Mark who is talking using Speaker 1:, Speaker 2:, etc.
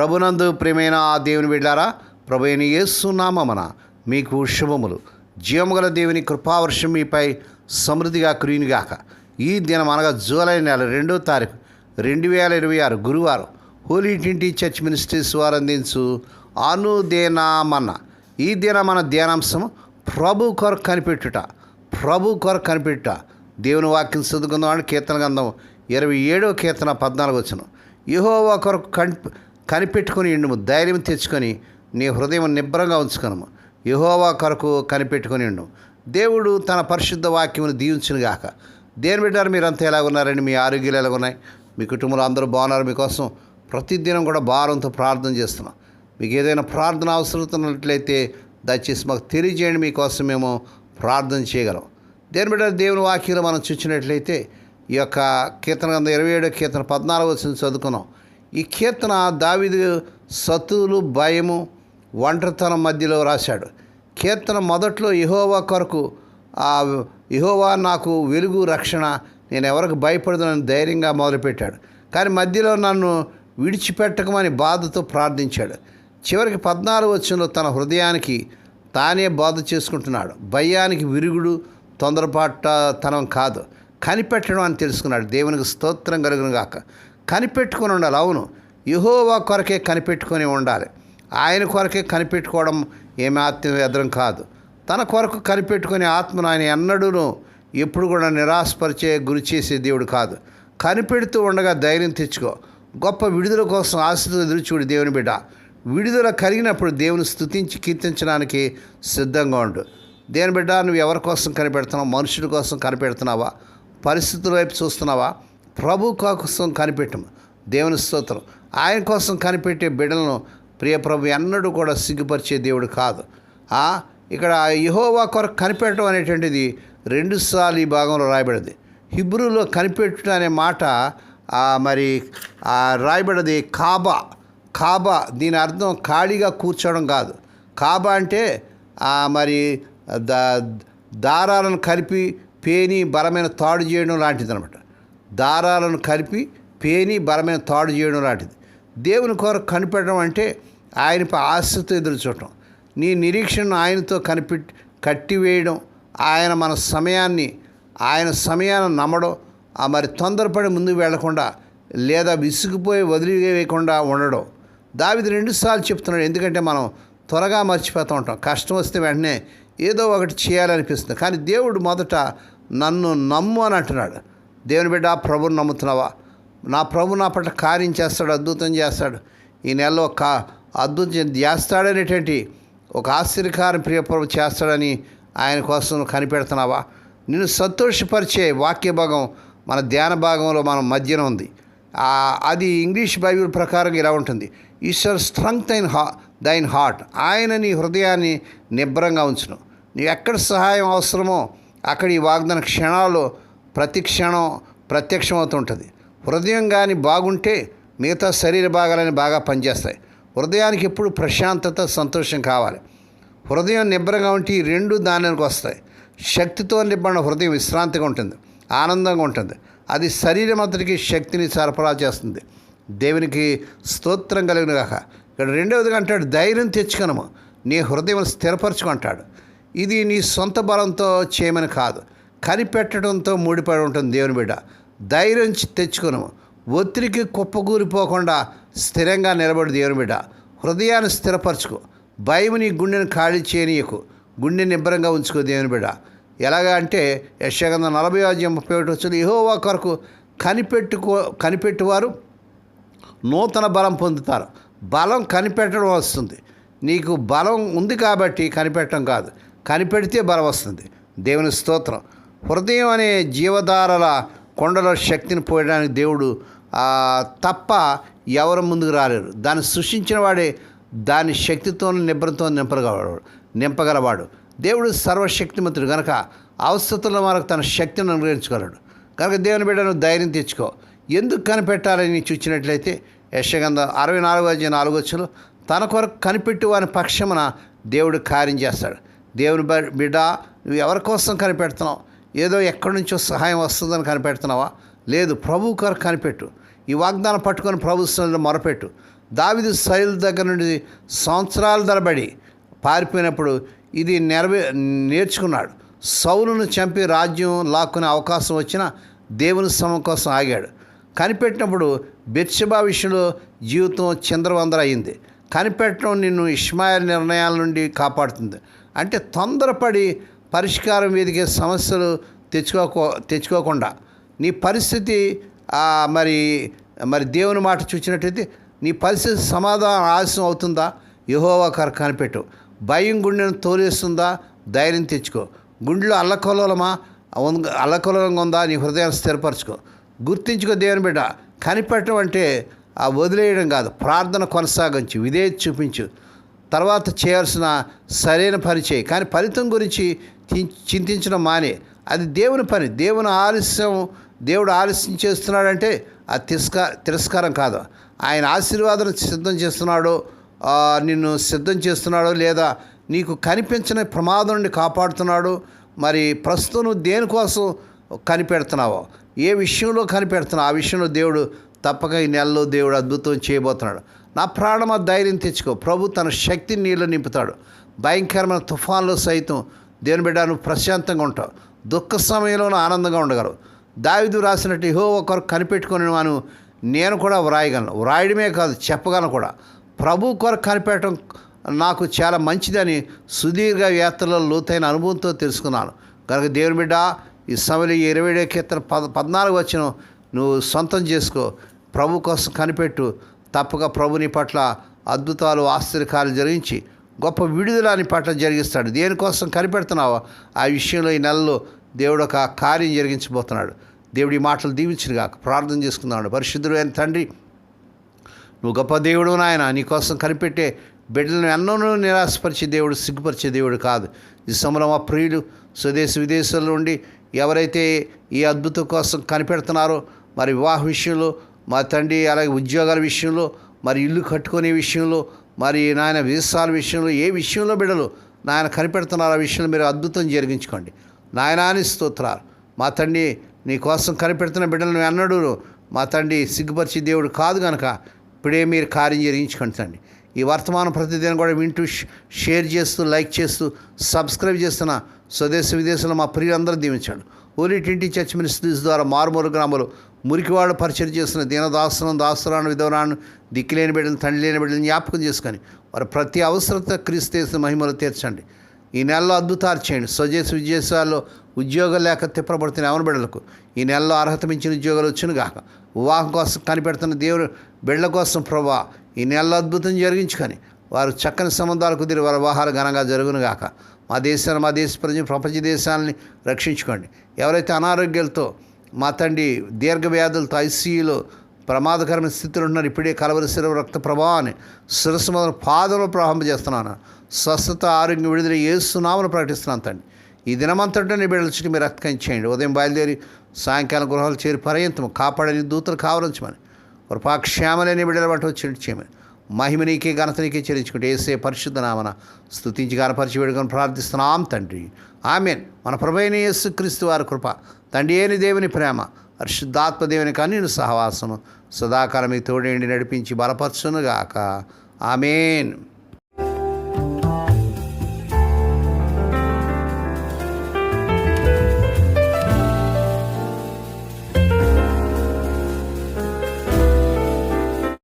Speaker 1: ప్రభునందు ప్రియమైన దేవుని బిడ్డారా, ప్రభు అయిన యేసు నామమున మీకు శుభములు. జీవముగల దేవుని కృపావర్షం మీపై సమృద్ధిగా కురియునుగాక. ఈ దినం అనగా జూలై నెల 2వ తారీఖు 2026 గురువారం హోలీ ట్రినిటీ చర్చ్ మినిస్ట్రీస్ వారు అందించు అనుదేనామన్న. ఈ దిన మన ధ్యానాంశం ప్రభు కొరకు కనిపెట్టుట. ప్రభు కొరకు కనిపెట్టుట. దేవుని వాక్యం చదువుకుందామని కీర్తన గ్రంథం 27వ కీర్తన 14 వచనం. యెహోవా కొరకు కనిపెట్టుకుని ఉండుము, ధైర్యం తెచ్చుకొని నీ హృదయం నిబ్బరంగా ఉంచుకొనుము. యెహోవా కొరకు కనిపెట్టుకుని ఉండు. దేవుడు తన పరిశుద్ధ వాక్యమును దీవించునుగాక. దేని బిడ్డారు, మీరంతా ఎలా ఉన్నారండి? మీ ఆరోగ్యాలు ఎలా ఉన్నాయి? మీ కుటుంబంలో అందరూ బాగున్నారు? మీకోసం ప్రతిదినం కూడా భారంతో ప్రార్థన చేస్తున్నాం. మీకు ఏదైనా ప్రార్థన అవసరం ఉన్నట్లయితే దయచేసి మాకు తెలియజేయండి. మీకోసం మేము ప్రార్థన చేయగలం. దేని బిడ్డారు, దేవుని వాక్యంలో మనం చూసినట్లయితే ఈ యొక్క కీర్తన గ్రంథం 27వ కీర్తన 14 వచనం చదువుకున్నాం. ఈ కీర్తన దావీదు సతువులు, భయము, ఒంటరితనం మధ్యలో రాశాడు. కీర్తన మొదట్లో యెహోవా కొరకు, యెహోవా నాకు వెలుగు, రక్షణ, నేను ఎవరికి భయపడదని ధైర్యంగా మొదలుపెట్టాడు. కానీ మధ్యలో నన్ను విడిచిపెట్టకమని బాధతో ప్రార్థించాడు. చివరికి 14 వచనంలో తన హృదయానికి తానే బాధ చేసుకుంటున్నాడు. భయానికి విరుగుడు, తొందరపాటుతనం కాదు, కనిపెట్టడం అని తెలుసుకున్నాడు. దేవునికి స్తోత్రం కలుగును గాక. కనిపెట్టుకొని ఉండాలి. అవును, యెహోవా కొరకే కనిపెట్టుకొని ఉండాలి. ఆయన కొరకే కనిపెట్టుకోవడం ఏమి ఆత్మవ్యర్థం కాదు. తన కొరకు కనిపెట్టుకునే ఆత్మను ఆయన ఎన్నడూనూ ఎప్పుడు కూడా నిరాశపరిచే, గురి చేసే దేవుడు కాదు. కనిపెడుతూ ఉండగా ధైర్యం తెచ్చుకో. గొప్ప విడుదల కోసం ఆశతో ఎదురుచూడు దేవుని బిడ్డ. విడుదల కలిగినప్పుడు దేవుని స్తుతించి కీర్తించడానికి సిద్ధంగా ఉండు. దేవుని బిడ్డ, నువ్వు ఎవరి కోసం కనిపెడుతున్నావు? మనుషుల కోసం కనిపెడుతున్నావా? పరిస్థితుల వైపు చూస్తున్నావా? ప్రభు కోసం కనిపెట్టము. దేవుని స్తోత్రం. ఆయన కోసం కనిపెట్టే బిడ్డలను ప్రియ ప్రభు ఎన్నడూ కూడా సిగ్గుపరిచే దేవుడు కాదు. ఇక్కడ యెహోవా కొరకు కనిపెట్టడం అనేటువంటిది 2 సార్లు ఈ భాగంలో రాయబడింది. హిబ్రూలో కనిపెట్టుట అనే మాట రాయబడింది కాబా. దీని అర్థం ఖాళీగా కూర్చోవడం కాదు. కాబా అంటే దారాలను కలిపి పేని బలమైన తాడు చేయడం లాంటిది అనమాట. దారాలను కలిపి పేని బలమైన తాడు చేయడం లాంటిది. దేవుని కొరకు కనిపెట్టడం అంటే ఆయనపై ఆశతో ఎదురు చూడటం, నీ నిరీక్షణను ఆయనతో కట్టివేయడం, ఆయన సమయాన్ని నమ్మడం, తొందరపడి ముందుకు వెళ్లకుండా లేదా విసిగిపోయి వదిలివేయకుండా ఉండడం. దావీదు 2 సార్లు చెప్తున్నాడు. ఎందుకంటే మనం త్వరగా మర్చిపోతూ ఉంటాం. కష్టం వస్తే వెంటనే ఏదో ఒకటి చేయాలనిపిస్తుంది. కానీ దేవుడు మొదట నన్ను నమ్ము అని అంటున్నాడు. దేవుని బిడ్డ, ప్రభుని నమ్ముతున్నావా? నా ప్రభు నా పట్ల కార్యం చేస్తాడు, అద్భుతం చేస్తాడు. ఈ నెలలో అద్భుతం చేస్తాడనేటువంటి ఒక ఆశ్చర్యకారం ప్రియ ప్రభు చేస్తాడని ఆయన కోసం కనిపెడుతున్నావా? నిన్ను సంతోషపరిచే వాక్య భాగం మన ధ్యాన భాగంలో మన మధ్యన ఉంది. అది ఇంగ్లీష్ బైబిల్ ప్రకారం ఇలా ఉంటుంది. You shall strengthen దైన్ heart. ఆయన నీ హృదయాన్ని నిబ్బరంగా ఉంచును. నీకు ఎక్కడ సహాయం అవసరమో అక్కడ ఈ వాగ్దాన క్షణాల్లో ప్రతి క్షణం ప్రత్యక్షమవుతుంటుంది. హృదయం కానీ బాగుంటే మిగతా శరీర భాగాలని బాగా పనిచేస్తాయి. హృదయానికి ఎప్పుడు ప్రశాంతత, సంతోషం కావాలి. హృదయం నిబ్బరంగా ఉంటే ఈ 2 దానికి వస్తాయి. శక్తితో నింపడిన హృదయం విశ్రాంతిగా ఉంటుంది, ఆనందంగా ఉంటుంది. అది శరీరం అంతటికి శక్తిని సరఫరా చేస్తుంది. దేవునికి స్తోత్రం కలిగిన కాక. ఇక్కడ 2వదిగా అంటాడు, ధైర్యం తెచ్చుకొనుము, నీ హృదయం స్థిరపరచుకుంటాడు. ఇది నీ సొంత బలంతో చేయమని కాదు, కనిపెట్టడంతో ముడిపడి ఉంటుంది. దేవుని బిడ్డ, ధైర్యం తెచ్చుకొనుము. ఒత్తిడికి కుప్పకూలిపోకుండా స్థిరంగా నిలబడి దేవుని బిడ్డ హృదయాన్ని స్థిరపరచుకో. భయం నీ గుండెని ఖాళీ చేయనీయకు. గుండె నిబ్బరంగా ఉంచుకో దేవుని బిడ్డ. ఎలాగా అంటే యెషయా గ్రంథం 40:31 యెహోవా కొరకు కనిపెట్టువారు నూతన బలం పొందుతారు. బలం కనిపెట్టడం వస్తుంది. నీకు బలం ఉంది కాబట్టి కనిపెట్టడం కాదు, కనిపెడితే బలం వస్తుంది. దేవుని స్తోత్రం. హృదయం అనే జీవధారల కొండలో శక్తిని పోయడానికి దేవుడు తప్ప ఎవరు ముందుకు రాలేరు. దాన్ని సృష్టించిన వాడే దాని శక్తితో, నిబ్బరంతో నింపగలవాడు. దేవుడు సర్వశక్తిమంతుడు కనుక అవసరతల వరకు తన శక్తిని అనుగ్రహించగలడు. కనుక దేవుని బిడ్డను ధైర్యం తెచ్చుకో. ఎందుకు కనిపెట్టాలని చూచినట్లయితే యెషయా గ్రంథం 64:4 తన కొరకు కనిపెట్టి వారి పక్షమున దేవుడు కార్యం చేస్తాడు. దేవుని బిడ్డ, నువ్వు ఎవరి కోసం కనిపెడుతున్నావు? ఏదో ఎక్కడి నుంచో సహాయం వస్తుందని కనిపెడుతున్నావా? లేదు, ప్రభు కొరకు కనిపెట్టు. ఈ వాగ్దానం పట్టుకొని ప్రభు సన్నిధిలో మొరపెట్టు. దావీదు సౌలు దగ్గర నుండి సంవత్సరాల తరబడి పారిపోయినప్పుడు ఇది నేర్చుకున్నాడు. సౌలును చంపి రాజ్యం లాక్కునే అవకాశం వచ్చినా దేవుని సమం కోసం ఆగాడు. కనిపెట్టినప్పుడు బెత్షెబా విషయంలో జీవితం చిందరవందర అయింది. కనిపెట్టడం నిన్ను ఇష్మాయేలు నిర్ణయాల నుండి కాపాడుతుంది. అంటే తొందరపడి పరిష్కారం వెతికే సమస్యలు తెచ్చుకోకుండా నీ పరిస్థితి మరి దేవుని మాట చూసినట్టయితే నీ పరిస్థితి సమాధానం ఆలస్యం అవుతుందా? యెహోవా కొరకు కనిపెట్టు. భయం గుండెను తోలేస్తుందా? ధైర్యం తెచ్చుకో. గుండెలో అల్లకల్లోలంగా ఉందా? నీ హృదయాన్ని స్థిరపరచుకో. గుర్తించుకో దేవుని బిడ్డ. కనిపెట్టడం అంటే వదిలేయడం కాదు, ప్రార్థన కొనసాగించు, విధేయత చూపించు, తర్వాత చేయాల్సిన సరైన పని చేయి. కానీ ఫలితం గురించి చింతించడం మానే. అది దేవుని పని. దేవుడు ఆలస్యం చేస్తున్నాడంటే అది తిరస్కారం కాదు. ఆయన ఆశీర్వాదం సిద్ధం చేస్తున్నాడో, నిన్ను సిద్ధం చేస్తున్నాడో, లేదా నీకు కనిపించని ప్రమాదం నుండి కాపాడుతున్నాడు. మరి ప్రస్తుతం నువ్వు దేనికోసం కనిపెడుతున్నావో, ఏ విషయంలో కనిపెడుతున్నావు, ఆ విషయంలో దేవుడు తప్పక ఈ నెలలో దేవుడు అద్భుతం చేయబోతున్నాడు. నా ప్రాణమా ధైర్యం తెచ్చుకో. ప్రభు తన శక్తిని నీళ్ళు నింపుతాడు. భయంకరమైన తుఫాన్లో సైతం దేవుని బిడ్డ నువ్వు ప్రశాంతంగా ఉంటావు. దుఃఖ సమయంలోనూ ఆనందంగా ఉండగలవు. దావీదు రాసినట్టు యెహోవా కొరకు కనిపెట్టుకొని నేను కూడా వ్రాయగలను. వ్రాయడమే కాదు, చెప్పగలను కూడా. ప్రభు కొరకు కనిపెట్టడం నాకు చాలా మంచిదని సుదీర్ఘ యాత్రలో లోతైన అనుభవంతో తెలుసుకున్నాను. కనుక దేవుని బిడ్డ, ఈ సమయంలో 27 కీర్తన 14 వచనం నువ్వు సొంతం చేసుకో. ప్రభు కోసం కనిపెట్టు. తప్పక ప్రభు నీ పట్ల అద్భుతాలు, ఆశ్చర్యకార్యాలు జరిగించి గొప్ప విడుదల నీ పట్ల జరిగిస్తాడు. దేనికోసం కనిపెడుతున్నావో ఆ విషయంలో ఈ నెలలో దేవుడు ఒక కార్యం జరిగించబోతున్నాడు. దేవుడి మాటలు దీవించుగాక. ప్రార్థన చేసుకున్నాడు. పరిశుద్ధుడు అయిన తండ్రి, నువ్వు గొప్ప దేవుడు నాయన. నీ కోసం కనిపెట్టే బిడ్డలను ఎన్నో నిరాశపరిచే దేవుడు, సిగ్గుపరిచే దేవుడు కాదు. ఈ సమయంలో మా ప్రియులు స్వదేశ విదేశాల నుండి ఎవరైతే ఈ అద్భుతం కోసం కనిపెడుతున్నారో, మరి వివాహ విషయంలో మా తండ్రి, అలాగే ఉద్యోగాల విషయంలో, మరి ఇల్లు కట్టుకునే విషయంలో, మరి నాయన వీసాల విషయంలో, ఏ విషయంలో బిడ్డలు నాయన కనిపెడుతున్నారు, ఆ విషయంలో మీరు అద్భుతం జరిగించుకోండి. నాయనాని స్తోత్రాలు. మా తండ్రి, నీ కోసం కనిపెడుతున్న బిడ్డలను ఎన్నడూ మా తండ్రి సిగ్గుపరిచే దేవుడు కాదు కనుక ఇప్పుడే మీరు కార్యం జరిగించుకోండి తండ్రి. ఈ వర్తమానం ప్రతిదినం కూడా వింటూ షేర్ చేస్తూ, లైక్ చేస్తూ, సబ్స్క్రైబ్ చేస్తున్న స్వదేశ విదేశంలో మా ప్రియులందరూ దీవించండి. హోలీ ట్వంటీ చర్చ్ మినిస్ట్రీస్ ద్వారా మారుమూల గ్రామాలు మురికివాడు పరిచయం చేస్తున్న దాసురాను విధవరాను, దిక్కులేని బిడ్డలు, తండ్రి లేని బిడ్డలను జ్ఞాపకం చేసుకొని వారు ప్రతి అవసరత క్రీస్తు మహిమలు తీర్చండి. ఈ నెలలో అద్భుతాలు చేయండి. స్వదేశ విదేశాల్లో ఉద్యోగాలు లేక తిప్పబడుతున్న ఎవరి బిడ్డలకు ఈ నెలలో అర్హత మించిన ఉద్యోగాలు వచ్చును గాక. వివాహం కోసం కనిపెడుతున్న దేవుడు బిడ్డల కోసం ప్రభా ఈ నెలలో అద్భుతం జరిగించుకొని వారు చక్కని సంబంధాలు కుదిరి వారి వివాహాలు ఘనంగా జరుగును గాక. మా దేశ ప్రజలు, ప్రపంచ దేశాలని రక్షించుకోండి. ఎవరైతే అనారోగ్యాలతో మా తండ్రి దీర్ఘ వ్యాధులతో ఐసీయూలో ప్రమాదకరమైన స్థితిలో ఉన్నారు, ఇప్పుడే కలవరి శిరవ రక్త ప్రభావాన్ని శిరస్సు మొదలు పాదంలో ప్రవహింపజేస్తున్నాను. స్వస్థత, ఆరోగ్యం, విడుదల యేసునామమున ప్రకటిస్తున్నాను తండ్రి. ఈ దినమంతటా నీ బిడ్డల చుట్టూ మీరు రక్తం చేయండి. ఉదయం బయలుదేరి సాయంకాలం గృహాలు చేరి పర్యంతము కాపాడని దూతలు కావరించమని, కృపాక్షేమలేని బిడ్డల బట్టి వచ్చి చేయమని, మహిమ నీకే, ఘనత నీకే చెల్లించుకుంటే యేసే పరిశుద్ధ నామన స్తుతించి గణపరిచి వేడుకొని ప్రార్థిస్తున్నాం తండ్రి. ఆమేన్. మన ప్రభువైన యేసుక్రీస్తు వారి కృప, తండ్రి అయిన దేవుని ప్రేమ, పరిశుద్ధాత్మ దేవుని కన్నుని సహవాసము సదాకాలం మీకు తోడేండి నడిపించి బలపరచునుగాక. ఆమేన్.